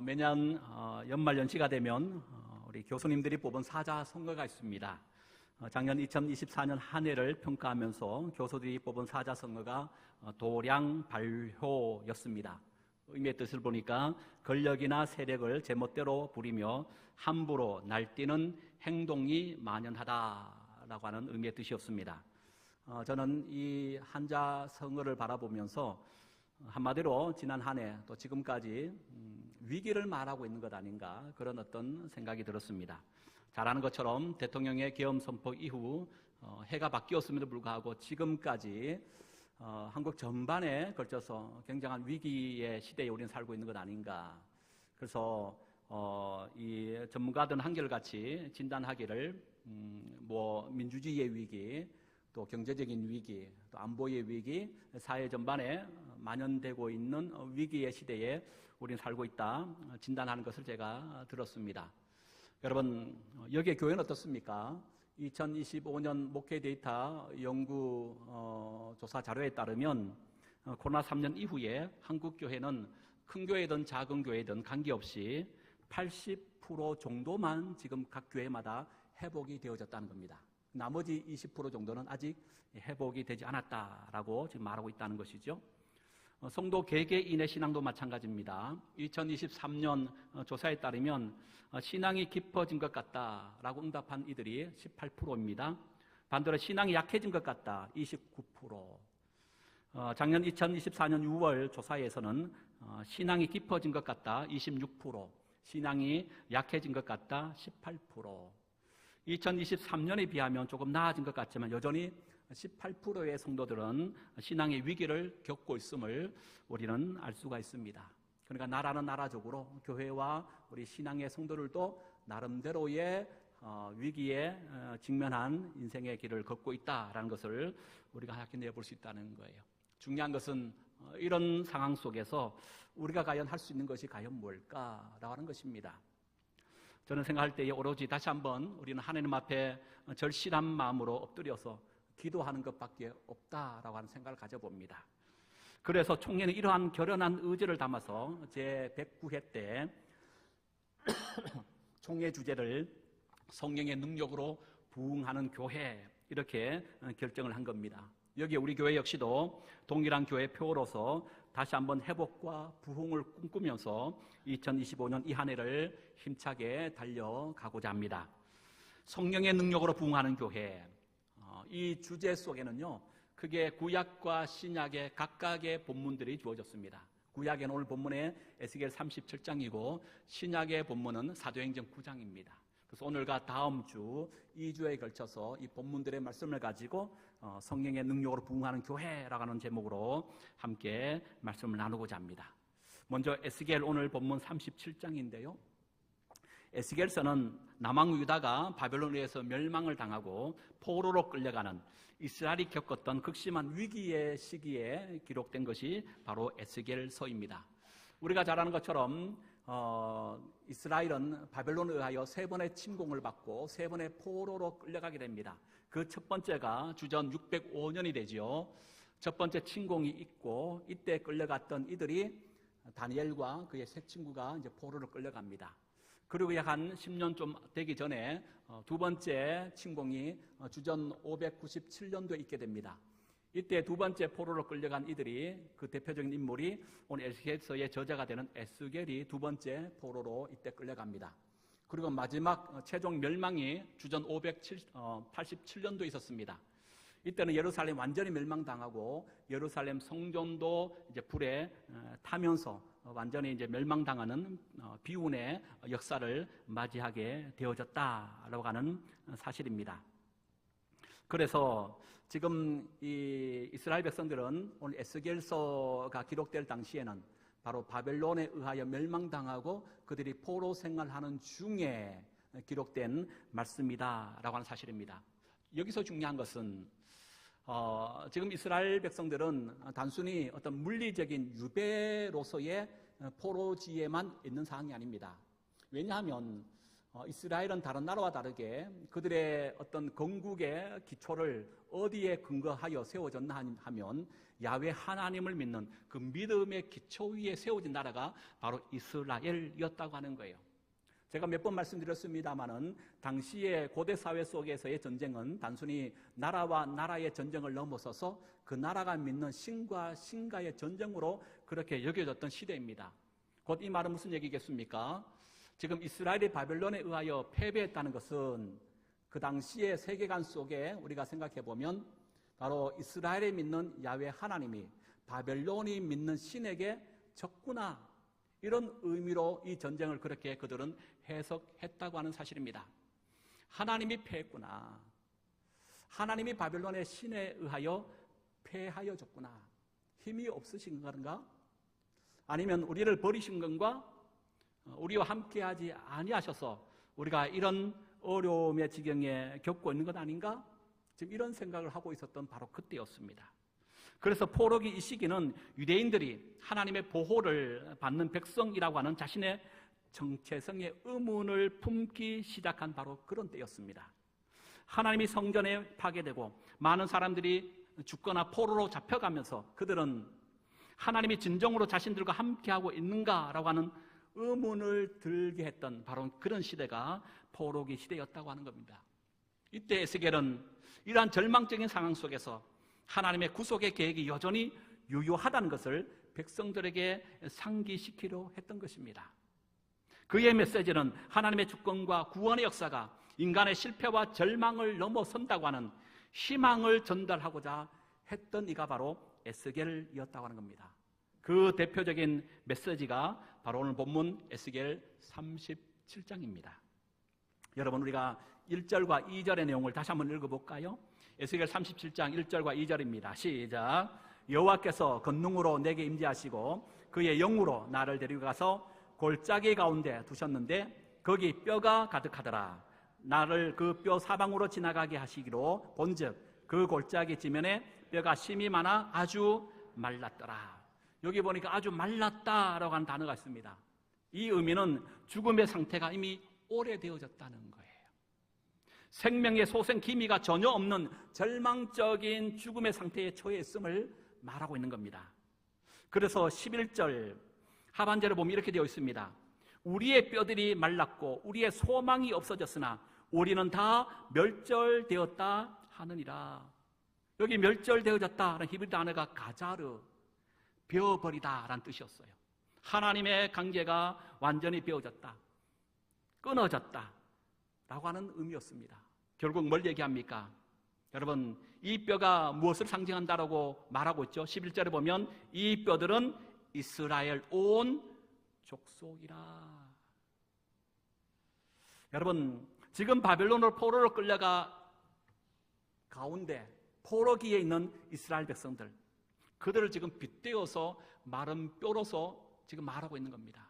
매년 연말 연시가 되면 우리 교수님들이 뽑은 사자 선거가 있습니다. 작년 2024년 한 해를 평가하면서 교수들이 뽑은 사자 선거가 도량발효였습니다. 의미의 뜻을 보니까 권력이나 세력을 제멋대로 부리며 함부로 날뛰는 행동이 만연하다라고 하는 의미의 뜻이었습니다. 저는 이 한자 선거를 바라보면서 한마디로 지난 한 해 또 지금까지 위기를 말하고 있는 것 아닌가, 그런 어떤 생각이 들었습니다. 잘 아는 것처럼 대통령의 계엄 선포 이후 해가 바뀌었음에도 불구하고 지금까지 한국 전반에 걸쳐서 굉장한 위기의 시대에 우리는 살고 있는 것 아닌가. 그래서 이 전문가들은 한결같이 진단하기를 민주주의의 위기, 또 경제적인 위기, 또 안보의 위기, 사회 전반에 만연되고 있는 위기의 시대에 우리는 살고 있다 진단하는 것을 제가 들었습니다. 여러분, 여기에 교회는 어떻습니까? 2025년 목회 데이터 연구 조사 자료에 따르면 코로나 3년 이후에 한국 교회는 큰 교회든 작은 교회든 관계없이 80% 정도만 지금 각 교회마다 회복이 되어졌다는 겁니다. 나머지 20% 정도는 아직 회복이 되지 않았다라고 지금 말하고 있다는 것이죠. 성도 개개인의 신앙도 마찬가지입니다. 2023년 조사에 따르면 신앙이 깊어진 것 같다라고 응답한 이들이 18%입니다. 반대로 신앙이 약해진 것 같다 29%. 작년 2024년 6월 조사에서는 신앙이 깊어진 것 같다 26%, 신앙이 약해진 것 같다 18%. 2023년에 비하면 조금 나아진 것 같지만 여전히 18%의 성도들은 신앙의 위기를 겪고 있음을 우리는 알 수가 있습니다. 그러니까 나라는 나라적으로 교회와 우리 신앙의 성도들도 나름대로의 위기에 직면한 인생의 길을 걷고 있다라는 것을 우리가 확인해 볼 수 있다는 거예요. 중요한 것은 이런 상황 속에서 우리가 과연 할 수 있는 것이 과연 뭘까라고 하는 것입니다. 저는 생각할 때에 오로지 다시 한번 우리는 하나님 앞에 절실한 마음으로 엎드려서 기도하는 것밖에 없다라고 하는 생각을 가져봅니다. 그래서 총회는 이러한 결연한 의지를 담아서 제109회 때 총회 주제를 성령의 능력으로 부흥하는 교회, 이렇게 결정을 한 겁니다. 여기에 우리 교회 역시도 동일한 교회 표로서 다시 한번 회복과 부흥을 꿈꾸면서 2025년 이 한 해를 힘차게 달려가고자 합니다. 성령의 능력으로 부흥하는 교회, 이 주제 속에는요, 크게 구약과 신약의 각각의 본문들이 주어졌습니다. 구약에는 오늘 본문에 에스겔 37장이고 신약의 본문은 사도행전 9장입니다. 그래서 오늘과 다음 주 2주에 걸쳐서 이 본문들의 말씀을 가지고 성령의 능력으로 부흥하는 교회라고 하는 제목으로 함께 말씀을 나누고자 합니다. 먼저 에스겔 오늘 본문 37장인데요. 에스겔서는 남왕 유다가 바벨론에서 멸망을 당하고 포로로 끌려가는 이스라엘이 겪었던 극심한 위기의 시기에 기록된 것이 바로 에스겔서입니다. 우리가 잘 아는 것처럼 이스라엘은 바벨론에 의하여 3번의 침공을 받고 3번의 포로로 끌려가게 됩니다. 그 첫 번째가 주전 605년이 되죠. 첫 번째 침공이 있고 이때 끌려갔던 이들이 다니엘과 그의 세 친구가 이제 포로로 끌려갑니다. 그리고 약 한 10년 좀 되기 전에 두 번째 침공이 주전 597년도에 있게 됩니다. 이때 두 번째 포로로 끌려간 이들이, 그 대표적인 인물이 오늘 에스겔서의 저자가 되는 에스겔이 두 번째 포로로 이때 끌려갑니다. 그리고 마지막 최종 멸망이 주전 587년도에 있었습니다. 이때는 예루살렘 완전히 멸망당하고 예루살렘 성전도 이제 불에 타면서 완전히 이제 멸망당하는 비운의 역사를 맞이하게 되어졌다라고 하는 사실입니다. 그래서 지금 이 이스라엘 백성들은 오늘 에스겔서가 기록될 당시에는 바로 바벨론에 의하여 멸망당하고 그들이 포로 생활하는 중에 기록된 말씀이다라고 하는 사실입니다. 여기서 중요한 것은 지금 이스라엘 백성들은 단순히 어떤 물리적인 유배로서의 포로지에만 있는 상황이 아닙니다. 왜냐하면 이스라엘은 다른 나라와 다르게 그들의 어떤 건국의 기초를 어디에 근거하여 세워졌나 하면 야훼 하나님을 믿는 그 믿음의 기초 위에 세워진 나라가 바로 이스라엘이었다고 하는 거예요. 제가 몇 번 말씀드렸습니다마는 당시의 고대 사회 속에서의 전쟁은 단순히 나라와 나라의 전쟁을 넘어서서 그 나라가 믿는 신과 신과의 전쟁으로 그렇게 여겨졌던 시대입니다. 곧 이 말은 무슨 얘기겠습니까? 지금 이스라엘이 바벨론에 의하여 패배했다는 것은 그 당시의 세계관 속에 우리가 생각해 보면 바로 이스라엘이 믿는 야훼 하나님이 바벨론이 믿는 신에게 적구나, 이런 의미로 이 전쟁을 그렇게 그들은 해석했다고 하는 사실입니다. 하나님이 패했구나, 하나님이 바벨론의 신에 의하여 패하여졌구나, 힘이 없으신 건가? 아니면 우리를 버리신 건가? 우리와 함께하지 아니하셔서 우리가 이런 어려움의 지경에 겪고 있는 것 아닌가? 지금 이런 생각을 하고 있었던 바로 그때였습니다. 그래서 포로기 이 시기는 유대인들이 하나님의 보호를 받는 백성이라고 하는 자신의 정체성의 의문을 품기 시작한 바로 그런 때였습니다. 하나님이 성전에 파괴되고 많은 사람들이 죽거나 포로로 잡혀가면서 그들은 하나님이 진정으로 자신들과 함께하고 있는가라고 하는 의문을 들게 했던 바로 그런 시대가 포로기 시대였다고 하는 겁니다. 이때 에스겔은 이러한 절망적인 상황 속에서 하나님의 구속의 계획이 여전히 유효하다는 것을 백성들에게 상기시키려 했던 것입니다. 그의 메시지는 하나님의 주권과 구원의 역사가 인간의 실패와 절망을 넘어선다고 하는 희망을 전달하고자 했던 이가 바로 에스겔이었다고 하는 겁니다. 그 대표적인 메시지가 바로 오늘 본문 에스겔 37장입니다. 여러분, 우리가 1절과 2절의 내용을 다시 한번 읽어볼까요? 에스겔 37장 1절과 2절입니다. 시작. 여호와께서 권능으로 내게 임재하시고 그의 영으로 나를 데리고 가서 골짜기 가운데 두셨는데 거기 뼈가 가득하더라. 나를 그 뼈 사방으로 지나가게 하시기로 본즉 그 골짜기 지면에 뼈가 심이 많아 아주 말랐더라. 여기 보니까 아주 말랐다라고 하는 단어가 있습니다. 이 의미는 죽음의 상태가 이미 오래되어졌다는 거예요. 생명의 소생 기미가 전혀 없는 절망적인 죽음의 상태에 처해 있음을 말하고 있는 겁니다. 그래서 11절 하반절에 보면 이렇게 되어 있습니다. 우리의 뼈들이 말랐고 우리의 소망이 없어졌으나 우리는 다 멸절되었다 하느니라. 여기 멸절되어졌다라는 히브리 단어가 가자르, 베어버리다라는 뜻이었어요. 하나님의 관계가 완전히 베어졌다, 끊어졌다 라고 하는 의미였습니다. 결국 뭘 얘기합니까? 여러분, 이 뼈가 무엇을 상징한다라고 말하고 있죠? 11절에 보면 이 뼈들은 이스라엘 온 족속이라. 여러분, 지금 바벨론으로 포로로 끌려가 가운데 포로기에 있는 이스라엘 백성들, 그들을 지금 빗대어서 마른 뼈로서 지금 말하고 있는 겁니다.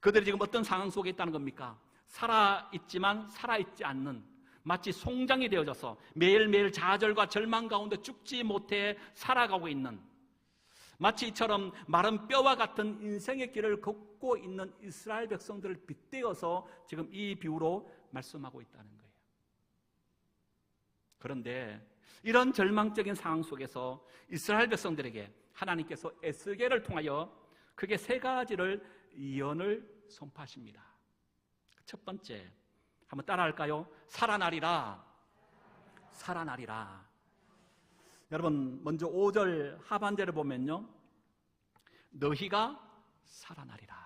그들이 지금 어떤 상황 속에 있다는 겁니까? 살아있지만 살아있지 않는, 마치 송장이 되어져서 매일매일 좌절과 절망 가운데 죽지 못해 살아가고 있는, 마치 이처럼 마른 뼈와 같은 인생의 길을 걷고 있는 이스라엘 백성들을 빗대어서 지금 이 비유로 말씀하고 있다는 거예요. 그런데 이런 절망적인 상황 속에서 이스라엘 백성들에게 하나님께서 에스겔을 통하여 크게 세 가지를 예언을 선포하십니다. 첫 번째, 한번 따라할까요? 살아나리라. 살아나리라. 여러분, 먼저 5절 하반절을 보면요, 너희가 살아나리라.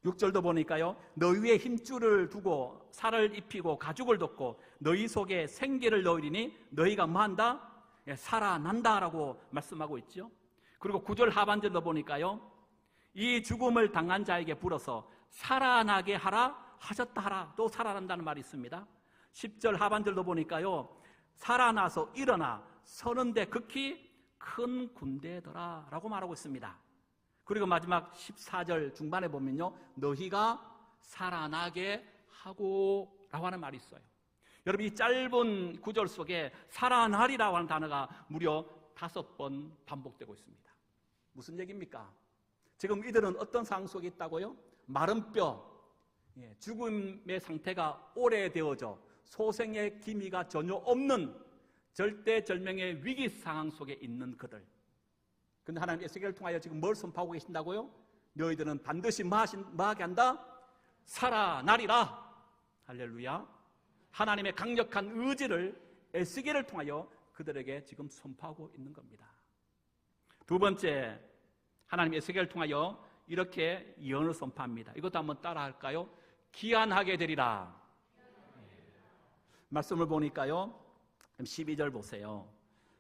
6절도 보니까요, 너희 위에 힘줄을 두고 살을 입히고 가죽을 덮고 너희 속에 생기를 넣으리니 너희가 뭐한다? 살아난다라고 말씀하고 있죠. 그리고 9절 하반절도 보니까요, 이 죽음을 당한 자에게 불어서 살아나게 하라 하셨다 하라, 또 살아난다는 말이 있습니다. 10절 하반절도 보니까요, 살아나서 일어나 서는데 극히 큰 군대더라 라고 말하고 있습니다. 그리고 마지막 14절 중반에 보면요, 너희가 살아나게 하고 라고 하는 말이 있어요. 여러분, 이 짧은 구절 속에 살아나리라고 하는 단어가 무려 5번 반복되고 있습니다. 무슨 얘기입니까? 지금 이들은 어떤 상황 속에 있다고요? 마른 뼈, 죽음의 상태가 오래되어져 소생의 기미가 전혀 없는 절대절명의 위기 상황 속에 있는 그들. 그런데 하나님 에스겔을 통하여 지금 뭘 선포하고 계신다고요? 너희들은 반드시 뭐하게 한다? 살아나리라. 할렐루야. 하나님의 강력한 의지를 에스겔을 통하여 그들에게 지금 선포하고 있는 겁니다. 두 번째, 하나님 에스겔을 통하여 이렇게 예언을 선포합니다. 이것도 한번 따라할까요? 기한하게 되리라. 말씀을 보니까요, 12절 보세요.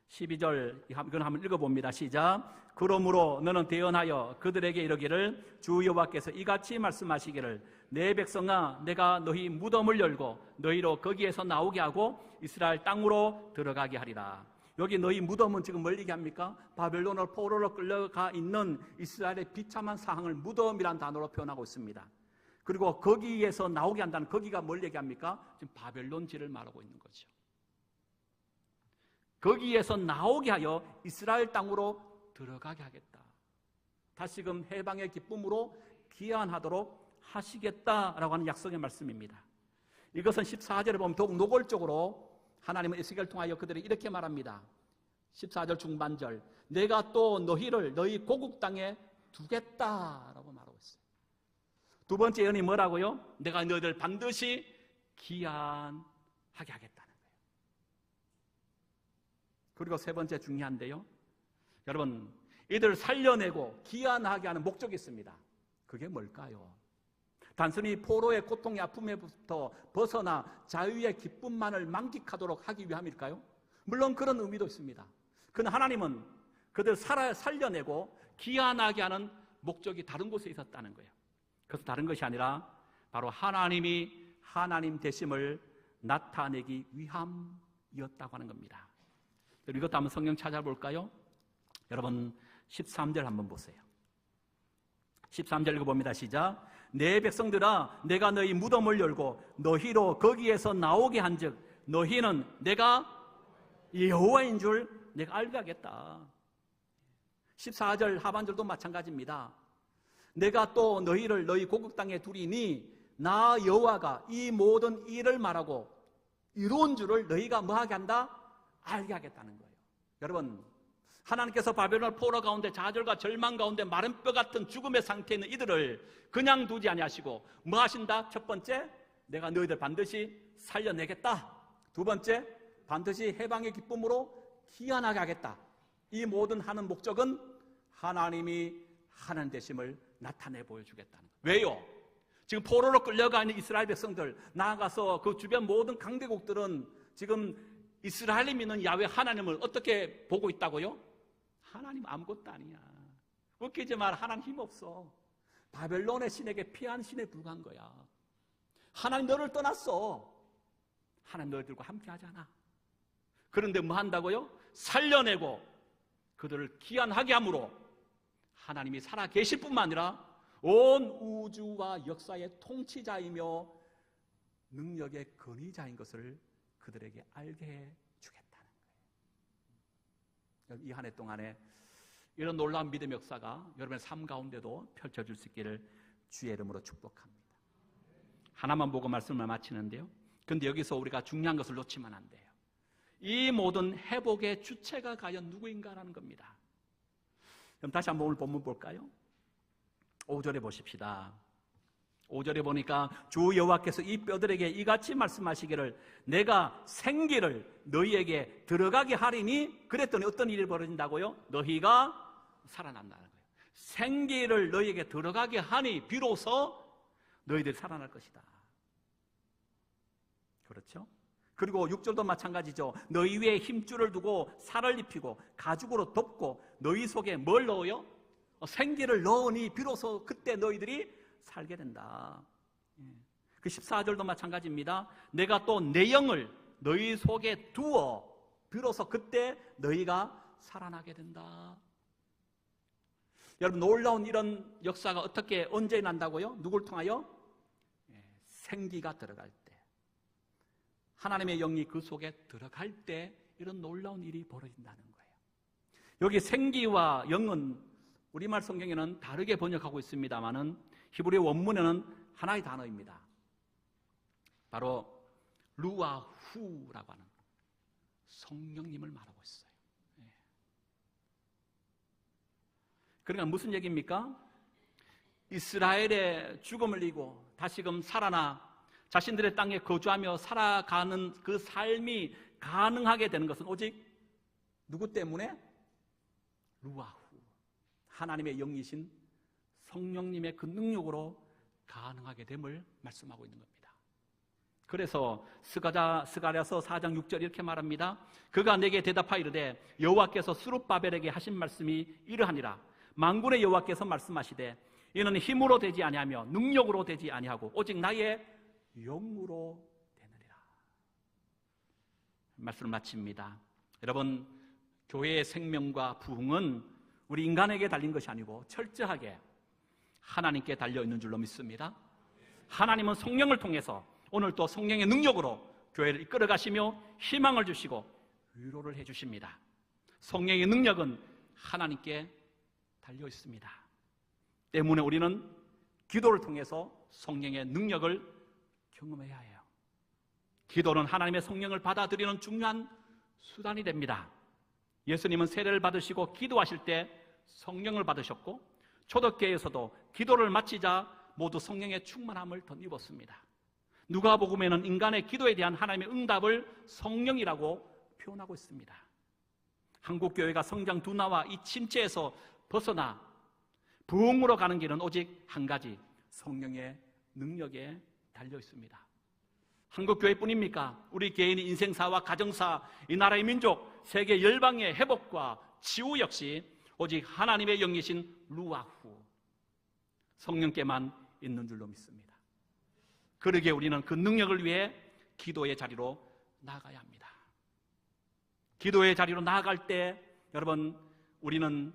12절 이건 한번 읽어봅니다. 시작. 그러므로 너는 대언하여 그들에게 이르기를 주 여호와께서 이같이 말씀하시기를 내 백성아 내가 너희 무덤을 열고 너희로 거기에서 나오게 하고 이스라엘 땅으로 들어가게 하리라. 여기 너희 무덤은 지금 뭘 얘기합니까? 바벨론으로 포로로 끌려가 있는 이스라엘의 비참한 상황을 무덤이란 단어로 표현하고 있습니다. 그리고 거기에서 나오게 한다는 거기가 뭘 얘기합니까? 지금 바벨론지를 말하고 있는 거죠. 거기에서 나오게 하여 이스라엘 땅으로 들어가게 하겠다. 다시금 해방의 기쁨으로 귀환하도록 하시겠다라고 하는 약속의 말씀입니다. 이것은 14절에 보면 더욱 노골적으로 하나님은 에스겔을 통하여 그들이 이렇게 말합니다. 14절 중반절, 내가 또 너희를 너희 고국 땅에 두겠다라고 말하고 있어요. 두 번째 예언이 뭐라고요? 내가 너희들 반드시 귀환하게 하겠다는 거예요. 그리고 세 번째 중요한데요, 여러분, 이들을 살려내고 귀환하게 하는 목적이 있습니다. 그게 뭘까요? 단순히 포로의 고통의 아픔에부터 벗어나 자유의 기쁨만을 만끽하도록 하기 위함일까요? 물론 그런 의미도 있습니다. 그러나 하나님은 그들을 살려내고 귀환하게 하는 목적이 다른 곳에 있었다는 거예요. 그래서 다른 것이 아니라 바로 하나님이 하나님 되심을 나타내기 위함이었다고 하는 겁니다. 이것도 한번 성경 찾아볼까요? 여러분 13절 한번 보세요. 13절 읽어봅니다. 시작. 내 백성들아 내가 너희 무덤을 열고 너희로 거기에서 나오게 한즉 너희는 내가 여호와인 줄 내가 알게 하겠다. 14절 하반절도 마찬가지입니다. 내가 또 너희를 너희 고국 땅에 두리니 나 여호와가 이 모든 일을 말하고 이루은 줄을 너희가 뭐하게 한다? 알게 하겠다는 거예요. 여러분, 하나님께서 바벨론 포로 가운데 좌절과 절망 가운데 마른 뼈 같은 죽음의 상태에 있는 이들을 그냥 두지 아니하시고 뭐 하신다? 첫 번째, 내가 너희들 반드시 살려내겠다. 두 번째, 반드시 해방의 기쁨으로 귀환하게 하겠다. 이 모든 하는 목적은 하나님이 하나님 되심을 나타내 보여주겠다는 거예요. 왜요? 지금 포로로 끌려가 있는 이스라엘 백성들, 나아가서 그 주변 모든 강대국들은 지금 이스라엘이 믿는 야훼 하나님을 어떻게 보고 있다고요? 하나님 아무것도 아니야. 웃기지 말, 하나님 힘없어. 바벨론의 신에게 피한 신에 불과한 거야. 하나님 너를 떠났어. 하나님 너희들과 함께 하잖아. 그런데 뭐 한다고요? 살려내고 그들을 귀환하게 함으로 하나님이 살아 계실 뿐만 아니라 온 우주와 역사의 통치자이며 능력의 권위자인 것을 그들에게 알게 해주겠다는 거예요. 이 한 해 동안에 이런 놀라운 믿음의 역사가 여러분의 삶 가운데도 펼쳐질 수 있기를 주의 이름으로 축복합니다. 하나만 보고 말씀을 마치는데요, 그런데 여기서 우리가 중요한 것을 놓치면 안 돼요. 이 모든 회복의 주체가 과연 누구인가라는 겁니다. 그럼 다시 한번 오늘 본문 볼까요? 5절에 보십시다. 5절에 보니까 주 여호와께서 이 뼈들에게 이같이 말씀하시기를 내가 생기를 너희에게 들어가게 하리니, 그랬더니 어떤 일이 벌어진다고요? 너희가 살아난다는 거예요. 생기를 너희에게 들어가게 하니 비로소 너희들이 살아날 것이다. 그렇죠? 그리고 6절도 마찬가지죠. 너희 위에 힘줄을 두고 살을 입히고 가죽으로 덮고 너희 속에 뭘 넣어요? 생기를 넣으니 비로소 그때 너희들이 살게 된다. 그 14절도 마찬가지입니다. 내가 또 내 영을 너희 속에 두어 비로소 그때 너희가 살아나게 된다. 여러분, 놀라운 이런 역사가 어떻게 언제 난다고요? 누굴 통하여? 생기가 들어갈 때, 하나님의 영이 그 속에 들어갈 때 이런 놀라운 일이 벌어진다는 거예요. 여기 생기와 영은 우리말 성경에는 다르게 번역하고 있습니다만은 히브리 원문에는 하나의 단어입니다. 바로 루아후라고 하는 성령님을 말하고 있어요. 그러니까 무슨 얘기입니까? 이스라엘의 죽음을 이기고 다시금 살아나 자신들의 땅에 거주하며 살아가는 그 삶이 가능하게 되는 것은 오직 누구 때문에? 루아후, 하나님의 영이신 성령님의 그 능력으로 가능하게 됨을 말씀하고 있는 겁니다. 그래서 스가랴서 4장 6절 이렇게 말합니다. 그가 내게 대답하여 이르되 여호와께서 스룹바벨에게 하신 말씀이 이러하니라. 만군의 여호와께서 말씀하시되 이는 힘으로 되지 아니하며 능력으로 되지 아니하고 오직 나의 영으로 되느니라. 말씀을 마칩니다. 여러분, 교회의 생명과 부흥은 우리 인간에게 달린 것이 아니고 철저하게 하나님께 달려있는 줄로 믿습니다. 하나님은 성령을 통해서 오늘 또 성령의 능력으로 교회를 이끌어 가시며 희망을 주시고 위로를 해주십니다. 성령의 능력은 하나님께 달려 있습니다. 때문에 우리는 기도를 통해서 성령의 능력을 경험해야 해요. 기도는 하나님의 성령을 받아들이는 중요한 수단이 됩니다. 예수님은 세례를 받으시고 기도하실 때 성령을 받으셨고 초대교회에서도 기도를 마치자 모두 성령의 충만함을 덧입었습니다. 누가복음에는 인간의 기도에 대한 하나님의 응답을 성령이라고 표현하고 있습니다. 한국교회가 성장 둔화와 이 침체에서 벗어나 부흥으로 가는 길은 오직 한 가지, 성령의 능력에 달려 있습니다. 한국교회뿐입니까? 우리 개인의 인생사와 가정사, 이 나라의 민족, 세계 열방의 회복과 치유 역시 오직 하나님의 영이신 루아후, 성령께만 있는 줄로 믿습니다. 그러기에 우리는 그 능력을 위해 기도의 자리로 나아가야 합니다. 기도의 자리로 나아갈 때 여러분, 우리는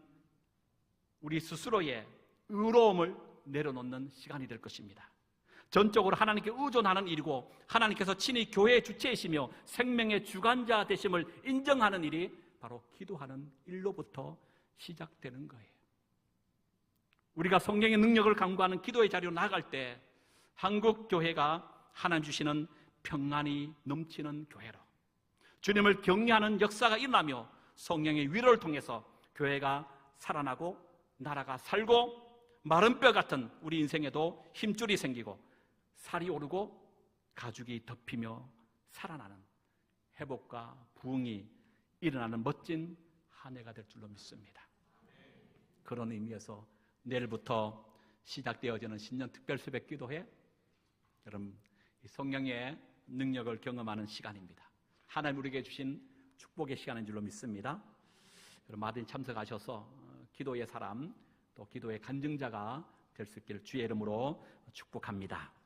우리 스스로의 의로움을 내려놓는 시간이 될 것입니다. 전적으로 하나님께 의존하는 일이고 하나님께서 친히 교회의 주체이시며 생명의 주관자 되심을 인정하는 일이 바로 기도하는 일로부터 시작되는 거예요. 우리가 성령의 능력을 강구하는 기도의 자리로 나아갈 때 한국 교회가 하나님 주시는 평안이 넘치는 교회로, 주님을 경외하는 역사가 일어나며 성령의 위로를 통해서 교회가 살아나고 나라가 살고 마른 뼈 같은 우리 인생에도 힘줄이 생기고 살이 오르고 가죽이 덮이며 살아나는 회복과 부흥이 일어나는 멋진 한 해가 될 줄로 믿습니다. 그런 의미에서 내일부터 시작되어지는 신년 특별 새벽 기도회, 여러분 성령의 능력을 경험하는 시간입니다. 하나님 우리에게 주신 축복의 시간인 줄로 믿습니다. 여러분 많이 참석하셔서 기도의 사람 또 기도의 간증자가 될 수 있기를 주의 이름으로 축복합니다.